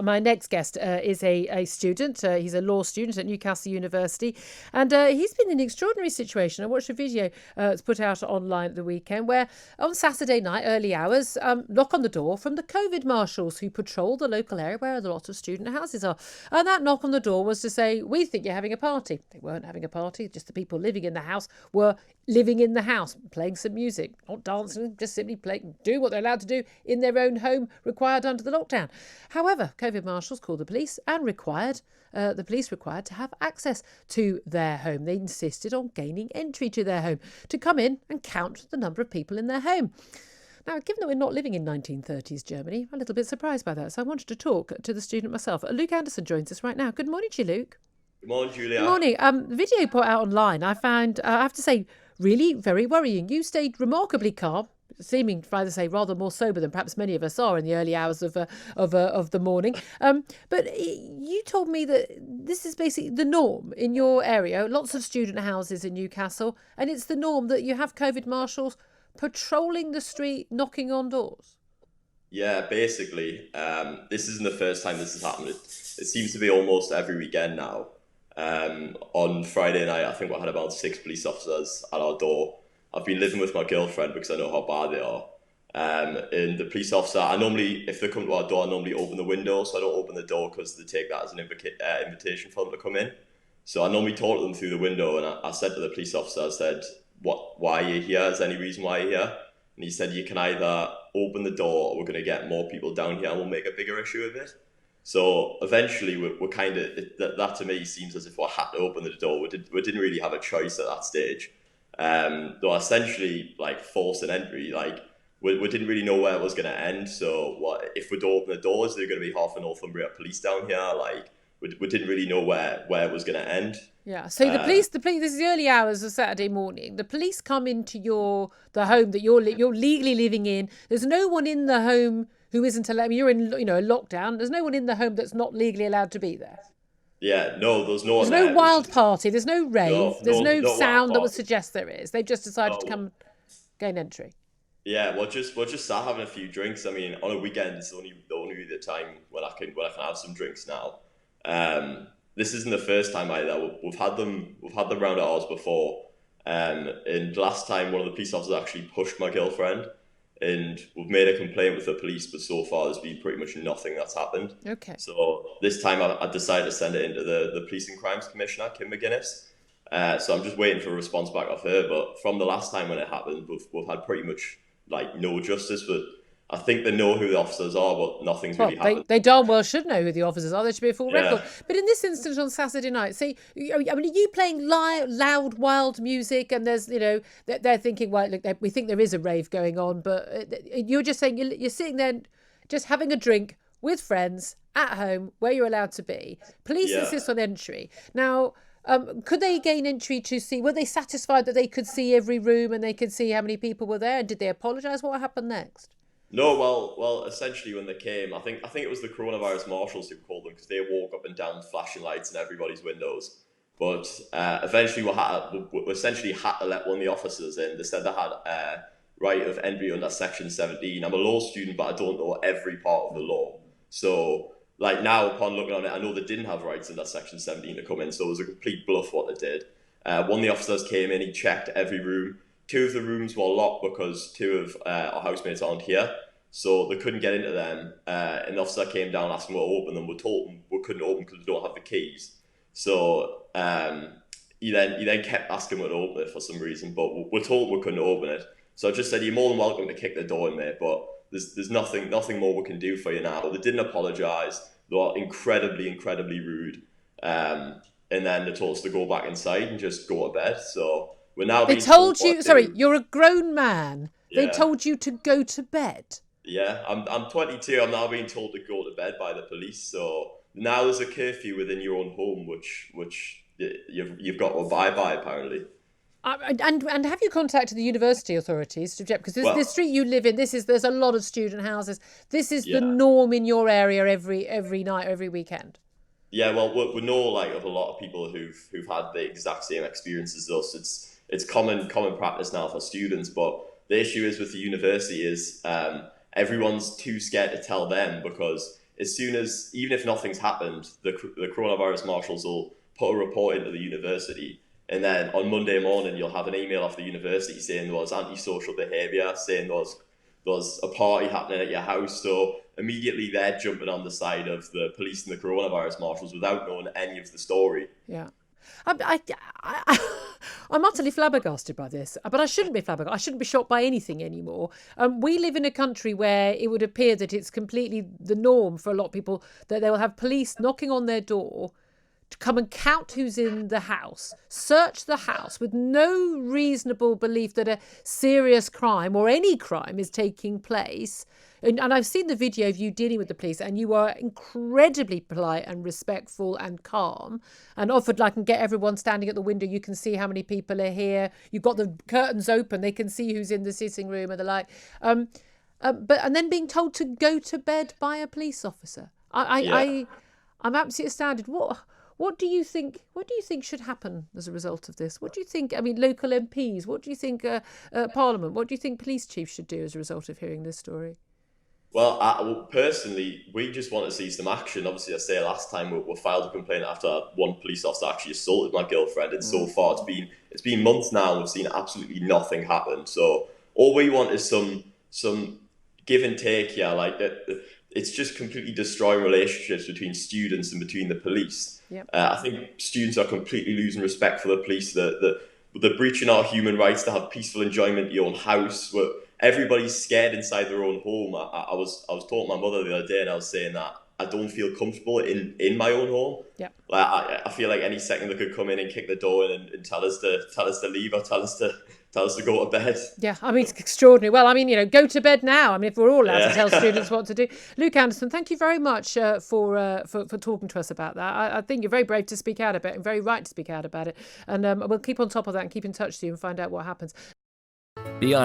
My next guest is a student. He's a law student at Newcastle University. And he's been in an extraordinary situation. I watched a video it's put out online at the weekend where on Saturday night, early hours, knock on the door from the COVID marshals who patrol the local area where a lot of student houses are. And that knock on the door was to say, we think you're having a party. They weren't having a party, just the people living in the house were living in the house, playing some music, not dancing, just simply doing what they're allowed to do in their own home, required under the lockdown. However, COVID marshals called the police and the police required to have access to their home. They insisted on gaining entry to their home to come in and count the number of people in their home. Now, given that we're not living in 1930s Germany, I'm a little bit surprised by that. So I wanted to talk to the student myself. Luke Anderson joins us right now. Good morning to you, Luke. Good morning, Julia. Good morning. The video put out online, I found, I have to say, really very worrying. You stayed remarkably calm, seeming, to say, rather more sober than perhaps many of us are in the early hours of the morning. But you told me that this is basically the norm in your area. Lots of student houses in Newcastle, and it's the norm that you have COVID marshals patrolling the street, knocking on doors. Yeah, basically, this isn't the first time this has happened. It seems to be almost every weekend now. On Friday night, I think we had about 6 police officers at our door. I've been living with my girlfriend because I know how bad they are. And the police officer, if they come to our door, I normally open the window. So I don't open the door because they take that as an invitation for them to come in. So I normally talk to them through the window, and I said to the police officer, I said, why are you here? Is there any reason why you're here? And he said, you can either open the door or we're going to get more people down here and we'll make a bigger issue of it. So eventually we're kind of, that to me seems as if we had to open the door. We didn't really have a choice at that stage. Though essentially forced an entry, we didn't really know where it was going to end. So if we'd open the doors, there going to be half a Northumbria police down here. We didn't really know where it was going to end. Yeah. So the police. This is the early hours of Saturday morning. The police come into the home that you're legally living in. There's no one in the home who isn't allowed. You're in a lockdown. There's no one in the home that's not legally allowed to be there. Yeah. No. There's no one. There's no wild party. There's no rave. There's no sound that would suggest there is. They've just decided to come gain entry. Yeah, we'll just start having a few drinks. I mean, on a weekend, it's the only the time when I can have some drinks now. This isn't the first time either. We've had them round at ours before. And last time, one of the police officers actually pushed my girlfriend, and we've made a complaint with the police, but so far there's been pretty much nothing that's happened. Okay. So this time I decided to send it into the Police and Crimes Commissioner, Kim McGuinness. So I'm just waiting for a response back off her. But from the last time when it happened, we've had pretty much no justice. But I think they know who the officers are, but nothing's really happened. They darn well should know who the officers are. There should be a full record. But in this instance on Saturday night, are you playing loud, wild music? And there's, they're thinking, well, look, we think there is a rave going on, but you're just saying you're sitting there just having a drink with friends at home where you're allowed to be. Police insist on entry. Now, could they gain entry to see? Were they satisfied that they could see every room and they could see how many people were there? And did they apologise? What happened next? No, well, essentially when they came, I think it was the coronavirus marshals who called them because they walk up and down flashing lights in everybody's windows. But eventually we essentially had to let one of the officers in. They said they had right of entry under Section 17. I'm a law student, but I don't know every part of the law. So now upon looking on it, I know they didn't have rights under Section 17 to come in. So it was a complete bluff what they did. One of the officers came in, he checked every room. 2 of the rooms were locked because 2 of our housemates aren't here, so they couldn't get into them. An officer came down asking what to open them. We told them we couldn't open because we don't have the keys. So he then kept asking what to open it for some reason, but we're told we couldn't open it. So I just said, you're more than welcome to kick the door in, mate, but there's nothing more we can do for you now. They didn't apologise. They were incredibly rude. And then they told us to go back inside and just go to bed. So we're now. They told you. Sorry, you're a grown man. Yeah. They told you to go to bed. Yeah, I'm 22. I'm now being told to go to bed by the police. So now there's a curfew within your own home, which you've got to abide by apparently. And have you contacted the university authorities to object? Because the street you live in, there's a lot of student houses. This is the norm in your area every night, every weekend. Yeah, well, we know of a lot of people who've had the exact same experience as us. It's common practice now for students, but the issue is with the university is everyone's too scared to tell them, because as soon as, even if nothing's happened, the coronavirus marshals will put a report into the university. And then on Monday morning, you'll have an email off the university saying there was antisocial behaviour, saying there was a party happening at your house. So immediately they're jumping on the side of the police and the coronavirus marshals without knowing any of the story. Yeah. I'm utterly flabbergasted by this, but I shouldn't be flabbergasted. I shouldn't be shocked by anything anymore. We live in a country where it would appear that it's completely the norm for a lot of people that they will have police knocking on their door to come and count who's in the house, search the house with no reasonable belief that a serious crime or any crime is taking place. And I've seen the video of you dealing with the police, and you are incredibly polite and respectful and calm, and offered, like, and get everyone standing at the window. You can see how many people are here. You've got the curtains open. They can see who's in the sitting room and the like. And then being told to go to bed by a police officer. I'm absolutely astounded. What do you think? What do you think should happen as a result of this? What do you think? I mean, local MPs. What do you think? Parliament. What do you think police chiefs should do as a result of hearing this story? Well, personally, we just want to see some action. Obviously, I say last time we filed a complaint after one police officer actually assaulted my girlfriend, and so far it's been months now, and we've seen absolutely nothing happen. So all we want is some give and take here. Like that, it's just completely destroying relationships between students and between the police. Yep. I think students are completely losing respect for the police. They're breaching our human rights to have peaceful enjoyment in your own house. Everybody's scared inside their own home. I was talking to my mother the other day, and I was saying that I don't feel comfortable in my own home. Yeah. Like I feel like any second they could come in and kick the door in and tell us to leave, or tell us to go to bed. Yeah, I mean, it's extraordinary. Well, I mean, go to bed now. I mean, if we're all allowed to tell students what to do. Luke Anderson, thank you very much for talking to us about that. I think you're very brave to speak out about it, and very right to speak out about it. And we'll keep on top of that and keep in touch with you and find out what happens. Be honest.